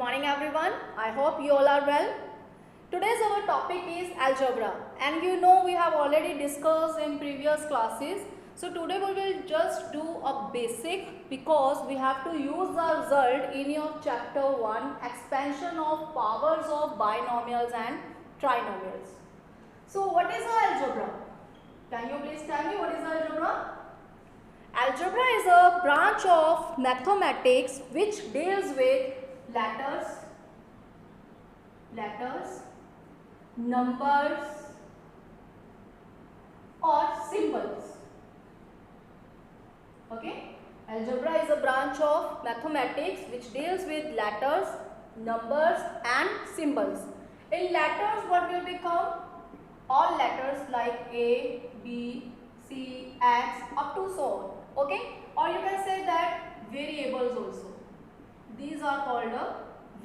morning everyone. I hope you all are well. Today's our topic is algebra, and you know we have already discussed in previous classes. So today we will just do a basic because we have to use the result in your chapter 1 expansion of powers of binomials and trinomials. So what is algebra? Can you please tell me what is algebra? Algebra is a branch of mathematics which deals with letters, numbers or symbols. Okay? Algebra is a branch of mathematics which deals with letters, numbers and symbols. In letters, what will become? All letters like A, B, C, X up to so on. Okay? Or you can say that variables also. These are called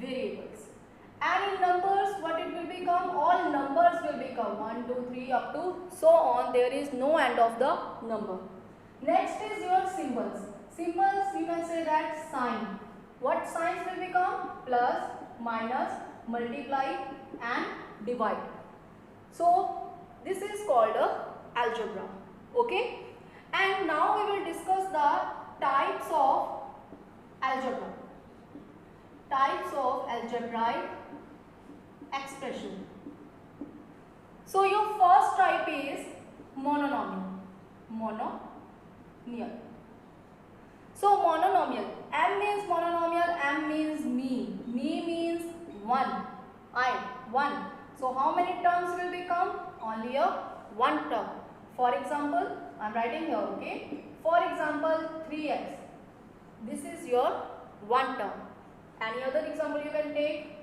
variables. And in numbers, what it will become? All numbers will become 1, 2, 3 up to so on. There is no end of the number. Next is your symbols. Symbols, you can say that sign. What signs will become? Plus, minus, multiply and divide. So, this is called algebra. Okay? And now we will discuss the types of algebra. Types of algebraic expression. So your first type is mononomial. So mononomial. M means mononomial, M means me. Me means one. One. So how many terms will become? Only a one term. For example, I am writing here, okay. For example, 3x. This is your one term. Any other example you can take?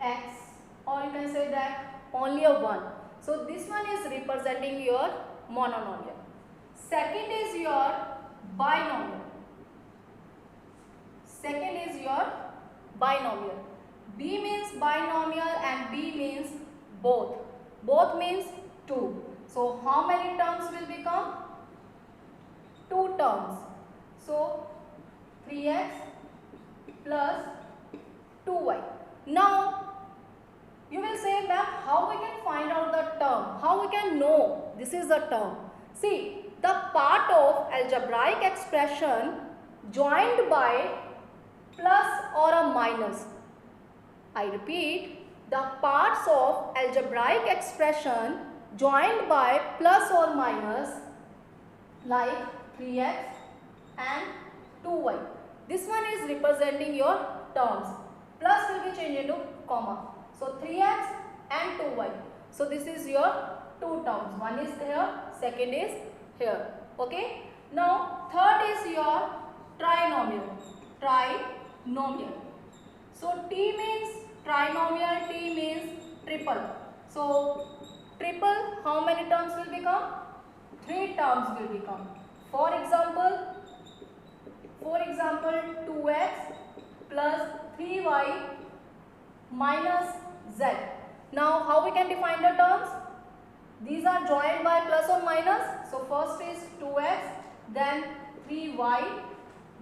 X, or you can say that only a 1. So this one is representing your mononomial. Second is your binomial. B means binomial and B means both. Both means 2. So how many terms will become? 2 terms. So 3x plus 2y. Now you will say that how we can find out the term? How we can know this is the term? See, the part of algebraic expression joined by plus or a minus. I repeat, the parts of algebraic expression joined by plus or minus like 3x and 2y. This one is representing your terms. Plus will be changed into comma. So 3x and 2y. So this is your two terms. One is here, second is here. Okay. Now third is your trinomial. So T means trinomial, T means triple. So triple, how many terms will become? 3 terms will become. For example 2x plus 3y minus z. Now how we can define the terms? These are joined by plus or minus. So first is 2x, then 3y,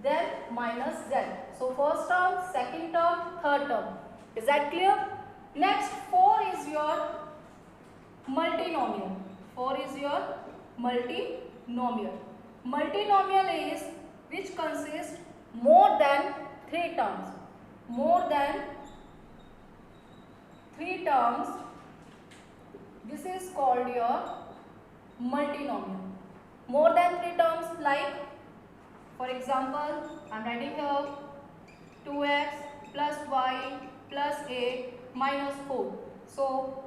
then minus z. So first term, second term, third term. Is that clear? Next 4 is your multinomial. Multinomial is which consists more than 3 terms. This is called your multinomial. More than 3 terms like, for example, I am writing here 2x plus y plus a minus 4. So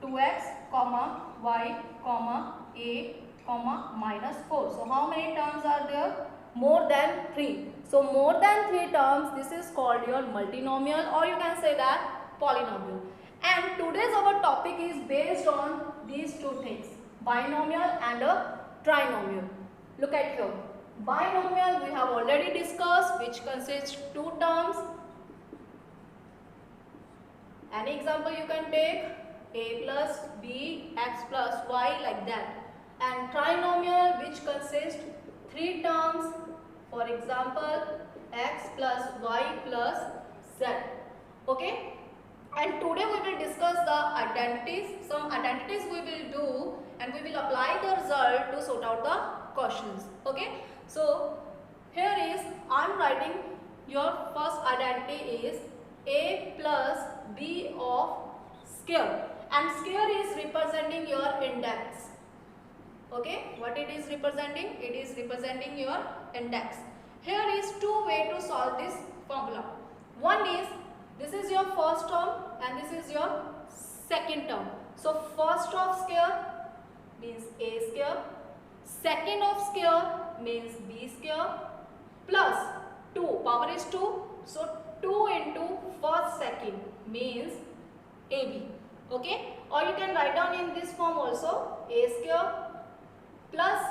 2x comma y comma a comma minus 4. So how many terms are there? More than 3. So more than 3 terms, this is called your multinomial, or you can say that polynomial. And today's our topic is based on these two things, binomial and a trinomial. Look at here. Binomial we have already discussed, which consists 2 terms. Any example you can take, a plus b, x plus y, like that. And trinomial which consists 3 terms. For example, x plus y plus z. Okay, and today we will discuss the identities. Some identities we will do and we will apply the result to sort out the questions. Okay, so here is I am writing your first identity is a plus b of square, and square is representing your index. Okay, what it is representing? It is representing your index. Here is two ways to solve this formula. One is, this is your first term and this is your second term. So first of square means a square, second of square means b square, plus 2, power is 2, so 2 into first second means ab. Okay, or you can write down in this form also, a square plus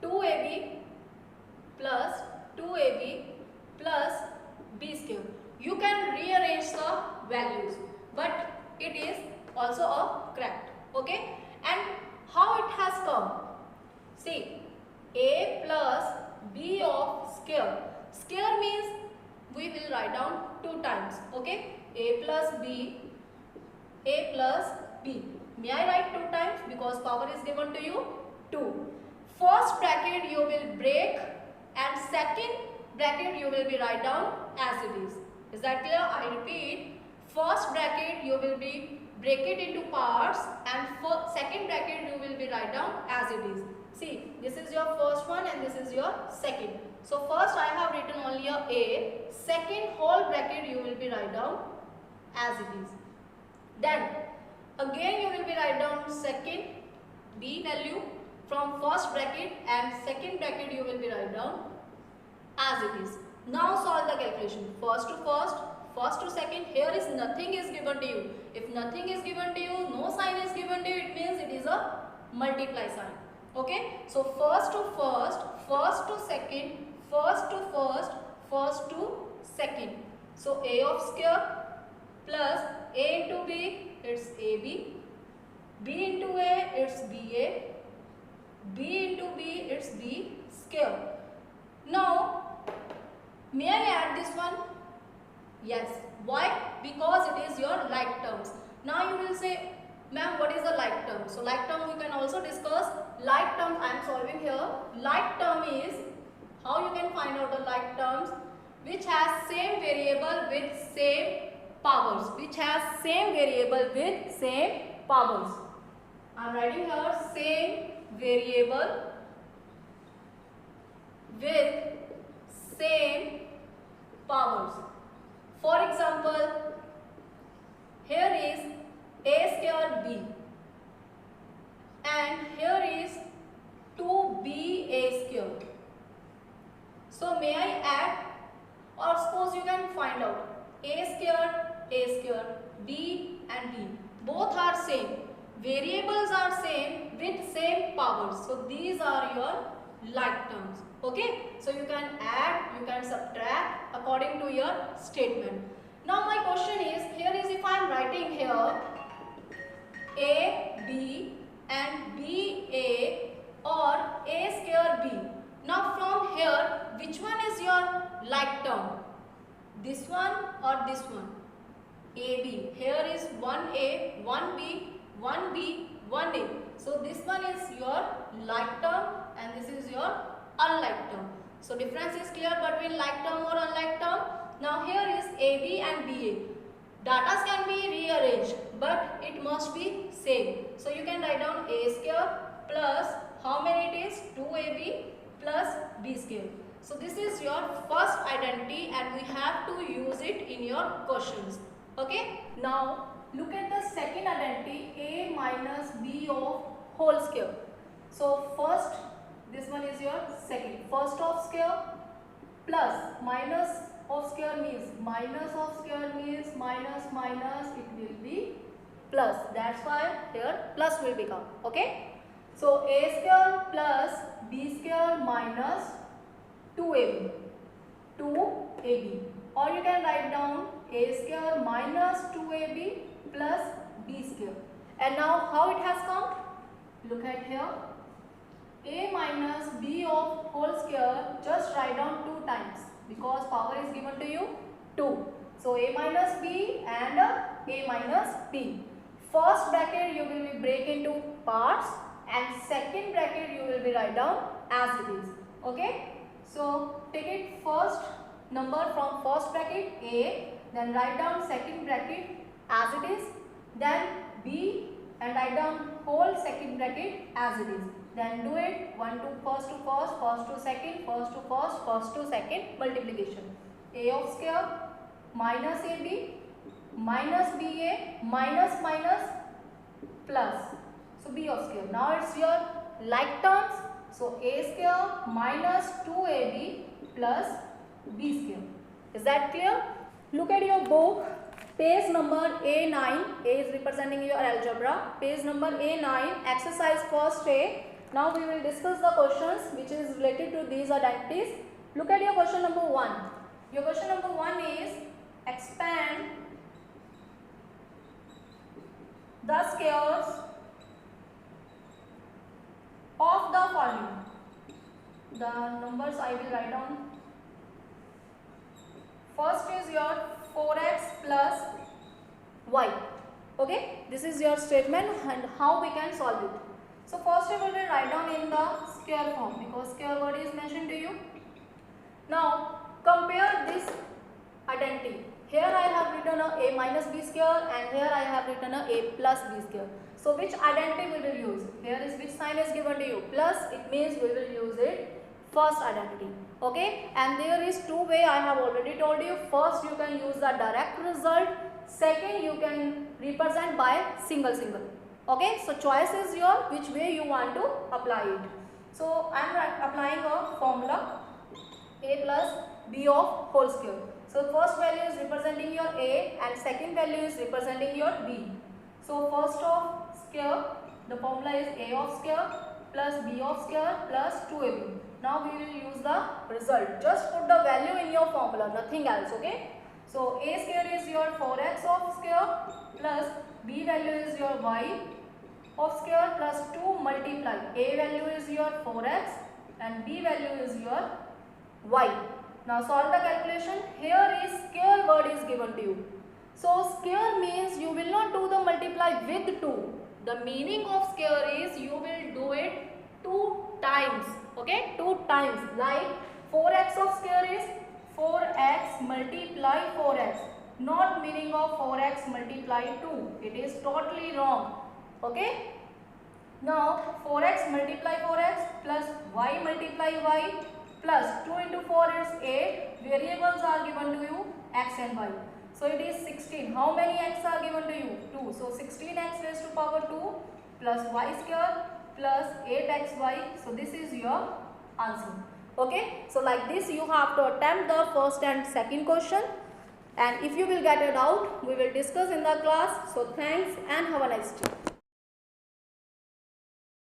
2ab plus 2ab plus b square. You can rearrange the values, but it is also a correct. Okay, and how it has come? See, a plus b of square. Square means we will write down 2 times. Okay, a plus b, a plus b. May I write 2 times because power is given to you 2. First bracket you will break and second bracket you will be write down as it is. Is that clear? I repeat, first bracket you will be break it into parts and second bracket you will be write down as it is. See, this is your first one and this is your second. So first I have written only a, second whole bracket you will be write down as it is. Then again you will be write down second b value from first bracket and second bracket you will be write down as it is. Now solve the calculation. First to first, first to second. Here is nothing is given to you. If nothing is given to you, no sign is given to you, it means it is a multiply sign. Okay, so first to first, first to second, first to first, first to second. So a of square plus a into b, it's ab, b into a, it's ba, b into b, it's b square. Now may I add this one? Yes. Why? Because it is your like terms. Now you will say, ma'am, what is the like term? So like term we can also discuss. Like term I am solving here. Like term is, how you can find out the like terms? Which has same variable with same powers. Which has same variable with same powers. I am writing here same variable with same powers. For example, here is a square b and here is 2ba square. So may I add, or suppose you can find out a square, b and b. Both are same. Variables are same with same powers. So these are your like terms. Okay, so you can add, you can subtract according to your statement. Now my question is, here is if I am writing here a b and b a or a square b. Now from here, which one is your like term? This one or this one? ab. Here is 1a, 1b, 1b, 1a. So this one is your like term and this is your unlike term. So difference is clear between like term or unlike term. Now here is AB and BA. Data can be rearranged, but it must be same. So you can write down A square plus how many it is? 2AB plus B square. So this is your first identity and we have to use it in your questions. Okay. Now look at the second identity, A minus B of whole square. So first, this one is your second. First of square plus minus of square means minus of square means minus minus, it will be plus. That's why here plus will become. Okay. So a square plus b square minus 2ab, 2ab, or you can write down a square minus 2ab plus b square. And now how it has come? Look at here. A minus b of whole square, just write down 2 times because power is given to you 2. So a minus b and a minus b. First bracket you will be break into parts and second bracket you will be write down as it is. Okay. So take it first number from first bracket a, then write down second bracket as it is, then b and write down whole second bracket as it is. Then do it first to first, first to second, first to first, first to second multiplication. A of square minus ab minus ba minus minus plus. So b of square. Now it's your like terms. So a square minus 2ab plus b square. Is that clear? Look at your book. Page number A9. A is representing your algebra. Page number A9. Exercise first A. Now we will discuss the questions which is related to these identities. Look at your question number 1. Your question number 1 is expand the squares of the following. The numbers I will write down. First is your 4x plus y. Okay, this is your statement and how we can solve it. So first we will write down in the square form because square word is mentioned to you. Now compare this identity. Here I have written a minus b square and here I have written a plus b square. So which identity we will use? Here is which sign is given to you? Plus, it means we will use it first identity. Okay, and there is two way I have already told you. First you can use the direct result. Second you can represent by single. Okay, so choice is your which way you want to apply it. So I am applying a formula a plus b of whole square. So first value is representing your a and second value is representing your b. So first of square, the formula is a of square plus b of square plus 2ab. Now we will use the result. Just put the value in your formula, nothing else. Okay. So a square is your 4x of square plus b value is your y of square plus 2 multiply. A value is your 4x and b value is your y. Now solve the calculation. Here is square word is given to you. So square means you will not do the multiply with 2. The meaning of square is you will do it 2 times. Okay, 2 times. Like 4x of square is 4x multiply 4x. Not meaning of 4x multiply 2. It is totally wrong. Okay. Now 4x multiply 4x plus y multiply y plus 2 into 4 is 8. Variables are given to you x and y. So it is 16. How many x are given to you? 2. So 16x raised to power 2 plus y square plus 8xy. So this is your answer. Okay. So like this you have to attempt the first and second question. And if you will get a doubt, we will discuss in the class. So thanks and have a nice day.